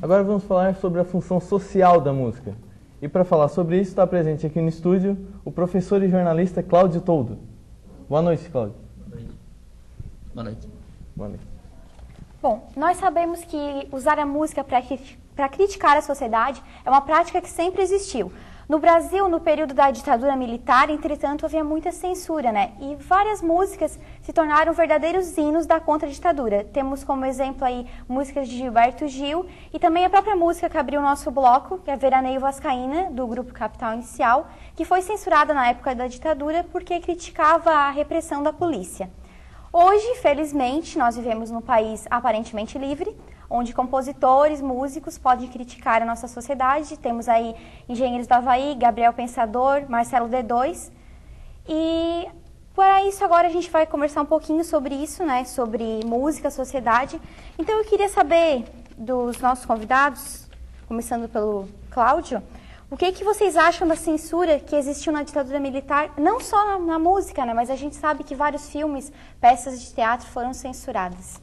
Agora vamos falar sobre a função social da música. E para falar sobre isso, está presente aqui no estúdio o professor e jornalista Cláudio Toldo. Boa noite, Cláudio. Boa noite. Boa noite. Bom, nós sabemos que usar a música para criticar a sociedade é uma prática que sempre existiu. No Brasil, no período da ditadura militar, entretanto, havia muita censura, né? E várias músicas se tornaram verdadeiros hinos da contra-ditadura. Temos como exemplo aí músicas de Gilberto Gil e também a própria música que abriu o nosso bloco, que é Veraneio Vascaína, do grupo Capital Inicial, que foi censurada na época da ditadura porque criticava a repressão da polícia. Hoje, felizmente, nós vivemos num país aparentemente livre, onde compositores, músicos podem criticar a nossa sociedade. Temos aí Engenheiros do Havaí, Gabriel Pensador, Marcelo D2. E para isso agora a gente vai conversar um pouquinho sobre isso, né? Sobre música, sociedade. Então eu queria saber dos nossos convidados, começando pelo Cláudio, o que vocês acham da censura que existiu na ditadura militar, não só na música, né? Mas a gente sabe que vários filmes, peças de teatro foram censuradas.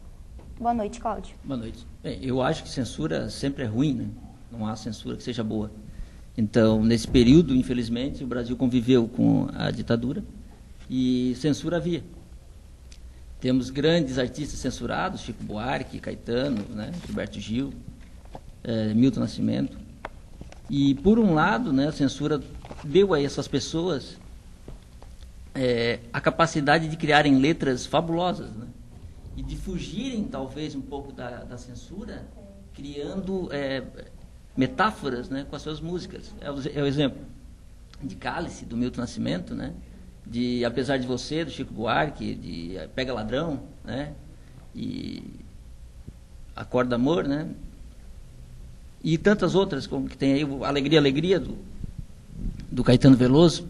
Boa noite, Cláudio. Boa noite. Bem, eu acho que censura sempre é ruim, né? Não há censura que seja boa. Então, nesse período, infelizmente, o Brasil conviveu com a ditadura e censura havia. Temos grandes artistas censurados, Chico Buarque, Caetano, né? Gilberto Gil, Milton Nascimento. E, por um lado, né, a censura deu a essas pessoas a capacidade de criarem letras fabulosas, né? E de fugirem, talvez, um pouco da censura, criando metáforas, né, com as suas músicas. É o exemplo de Cálice, do Milton Nascimento, né, de Apesar de Você, do Chico Buarque, de Pega Ladrão, né, e Acorda Amor, né, e tantas outras, como que tem aí Alegria, Alegria, do Caetano Veloso.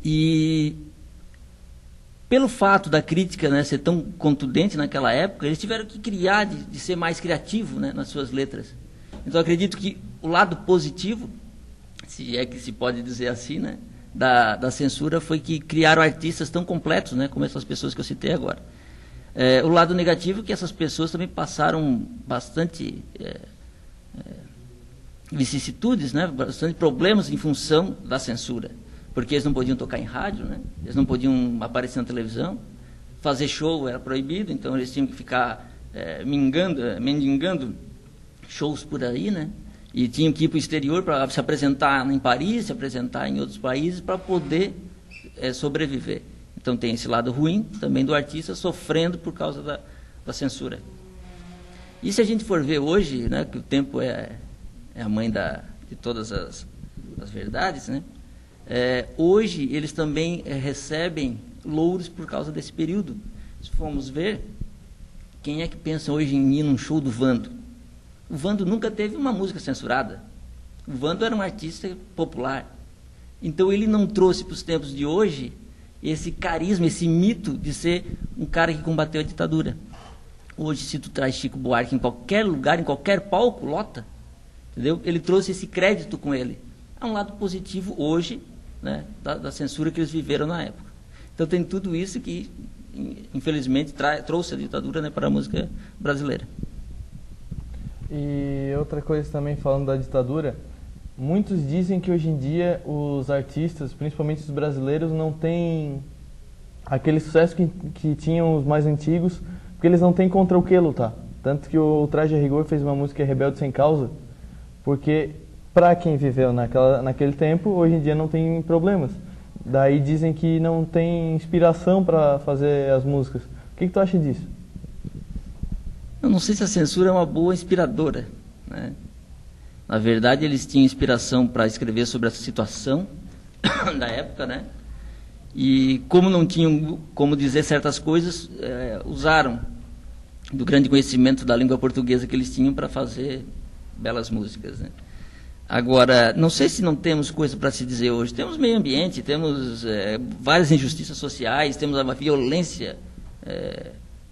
E pelo fato da crítica, né, ser tão contundente naquela época, eles tiveram que criar, de ser mais criativo, né, nas suas letras. Então, eu acredito que o lado positivo, se é que se pode dizer assim, né, da censura, foi que criaram artistas tão completos, né, como essas pessoas que eu citei agora. O lado negativo é que essas pessoas também passaram bastante vicissitudes, né, bastante problemas em função da censura. Porque eles não podiam tocar em rádio, né? Eles não podiam aparecer na televisão, fazer show era proibido, então eles tinham que ficar mendigando shows por aí, né? E tinham que ir para o exterior para se apresentar em Paris, se apresentar em outros países para poder sobreviver. Então tem esse lado ruim também do artista sofrendo por causa da censura. E se a gente for ver hoje, né, que o tempo é a mãe de todas as verdades, né? Hoje eles também recebem louros por causa desse período. Se formos ver, quem é que pensa hoje em ir num show do Vando? O Vando nunca teve uma música censurada. O Vando era um artista popular. Então ele não trouxe para os tempos de hoje esse carisma, esse mito de ser um cara que combateu a ditadura. Hoje, se tu traz Chico Buarque em qualquer lugar, em qualquer palco, lota. Entendeu? Ele trouxe esse crédito com ele. É um lado positivo hoje, né, da censura que eles viveram na época. Então tem tudo isso que, infelizmente, trouxe a ditadura, né, para a música brasileira. E outra coisa também, falando da ditadura, muitos dizem que hoje em dia os artistas, principalmente os brasileiros, não têm aquele sucesso que tinham os mais antigos, porque eles não têm contra o que lutar. Tanto que o Traje a Rigor fez uma música Rebelde Sem Causa, porque para quem viveu naquele tempo, hoje em dia não tem problemas. Daí dizem que não tem inspiração para fazer as músicas. O que tu acha disso? Eu não sei se a censura é uma boa inspiradora, né? Na verdade, eles tinham inspiração para escrever sobre a situação da época, né? E como não tinham como dizer certas coisas, usaram do grande conhecimento da língua portuguesa que eles tinham para fazer belas músicas, né? Agora, não sei se não temos coisa para se dizer hoje. Temos meio ambiente, temos várias injustiças sociais, temos uma violência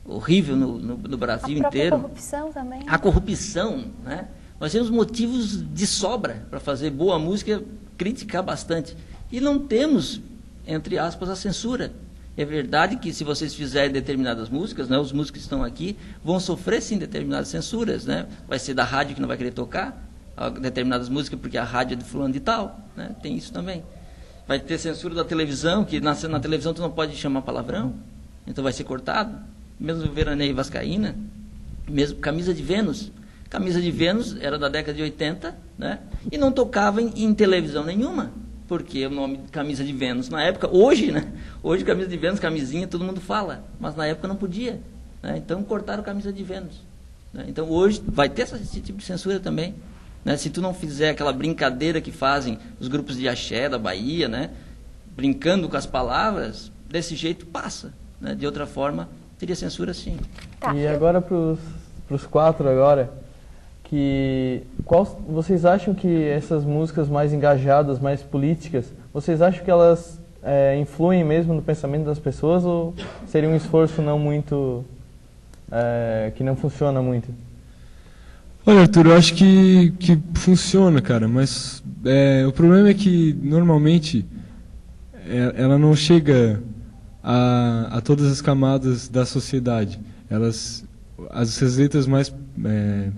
horrível no Brasil inteiro. A corrupção também. A corrupção, né? Nós temos motivos de sobra para fazer boa música, criticar bastante. E não temos, entre aspas, a censura. É verdade que se vocês fizerem determinadas músicas, né, os músicos que estão aqui vão sofrer sim determinadas censuras, né? Vai ser da rádio que não vai querer tocar determinadas músicas porque a rádio é de fulano de tal, né? Tem isso também. Vai ter censura da televisão, que na televisão tu não pode chamar palavrão, então vai ser cortado. Mesmo o Veraneio Vascaína, mesmo Camisa de Vênus. Camisa de Vênus era da década de 80, né? E não tocava em televisão nenhuma, porque o nome Camisa de Vênus na época, hoje, né? Hoje Camisa de Vênus, camisinha, todo mundo fala, mas na época não podia, né? Então cortaram Camisa de Vênus, né? Então hoje vai ter esse tipo de censura também, né? Se tu não fizer aquela brincadeira que fazem os grupos de axé da Bahia, né? Brincando com as palavras, desse jeito passa, né? De outra forma teria censura sim. Tá, E agora pros 4 agora, vocês acham que essas músicas mais engajadas, mais políticas, vocês acham que elas influem mesmo no pensamento das pessoas ou seria um esforço não muito, que não funciona muito? Olha, Arthur, eu acho que funciona, cara, mas o problema é que normalmente ela não chega a todas as camadas da sociedade. As letras mais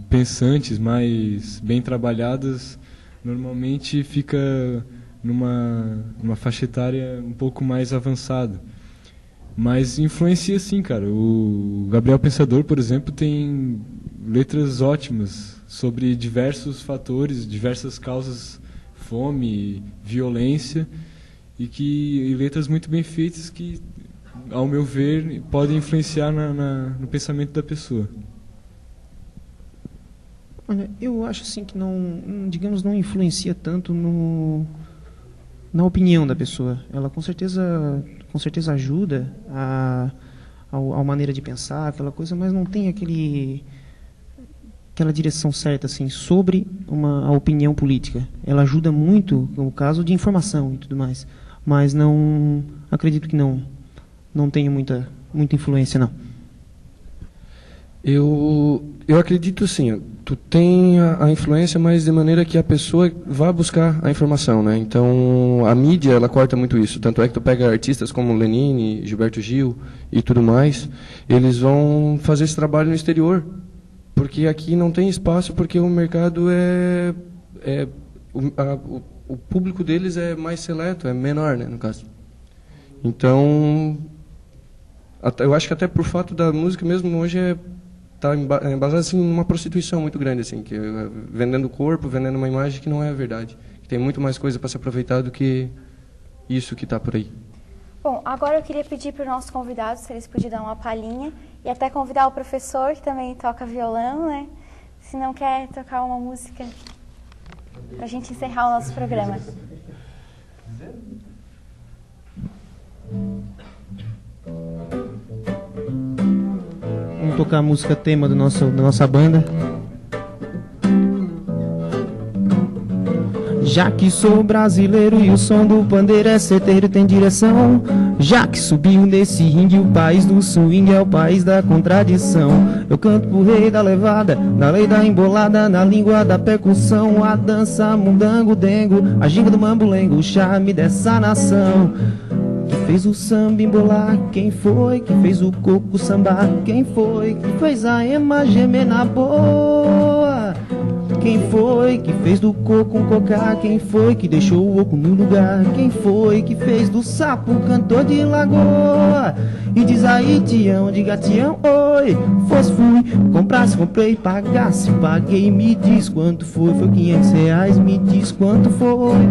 pensantes, mais bem trabalhadas, normalmente fica numa faixa etária um pouco mais avançada. Mas influencia sim, cara. O Gabriel Pensador, por exemplo, tem letras ótimas sobre diversos fatores, diversas causas, fome, violência, e letras muito bem feitas que, ao meu ver, podem influenciar no pensamento da pessoa. Olha, eu acho assim que não influencia tanto na opinião da pessoa. Ela com certeza ajuda a maneira de pensar, aquela coisa, mas não tem aquela direção certa assim sobre a opinião política. Ela ajuda muito no caso de informação e tudo mais, mas não acredito que não tenha muita influência, não. Eu acredito sim. Tu tem a influência, mas de maneira que a pessoa vá buscar a informação, né? Então, a mídia, ela corta muito isso. Tanto é que tu pega artistas como Lenine, Gilberto Gil e tudo mais, eles vão fazer esse trabalho no exterior, porque aqui não tem espaço, porque o mercado o público deles é mais seleto, é menor, né, no caso. Então, eu acho que até por fato da música mesmo hoje está embasado assim numa prostituição muito grande, assim, que vendendo o corpo, vendendo uma imagem que não é a verdade, que tem muito mais coisa para se aproveitar do que isso que está por aí. Bom, agora eu queria pedir para os nossos convidados se eles podiam dar uma palhinha e até convidar o professor, que também toca violão, né? Se não quer tocar uma música para a gente encerrar o nosso programa. Vamos tocar a música tema da nossa banda. Já que sou brasileiro e o som do pandeiro é certeiro, tem direção. Já que subiu nesse ringue, o país do swing é o país da contradição. Eu canto pro rei da levada, na lei da embolada, na língua da percussão. A dança, mundango, dengo, a ginga do mambulengo, o charme dessa nação. Que fez o samba embolar, quem foi? Que fez o coco sambar, quem foi? Que fez a ema gemer na boa? Quem foi que fez do coco um cocá? Quem foi que deixou o oco no lugar? Quem foi que fez do sapo cantor de lagoa? E diz aí, Tião, diga Tião, oi. Fosse, fui, comprasse, comprei, pagasse, paguei. Me diz quanto foi, foi R$500, me diz quanto foi.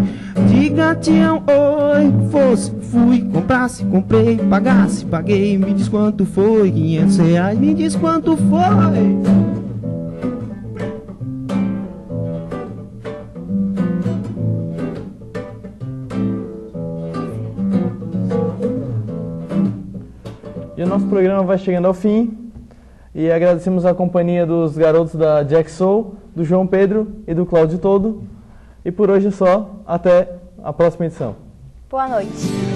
Diga Tião, oi. Fosse, fui, comprasse, comprei, pagasse, paguei. Me diz quanto foi, R$500, me diz quanto foi. E o nosso programa vai chegando ao fim e agradecemos a companhia dos garotos da Jack Soul, do João Pedro e do Cláudio Todo. E por hoje é só, até a próxima edição. Boa noite.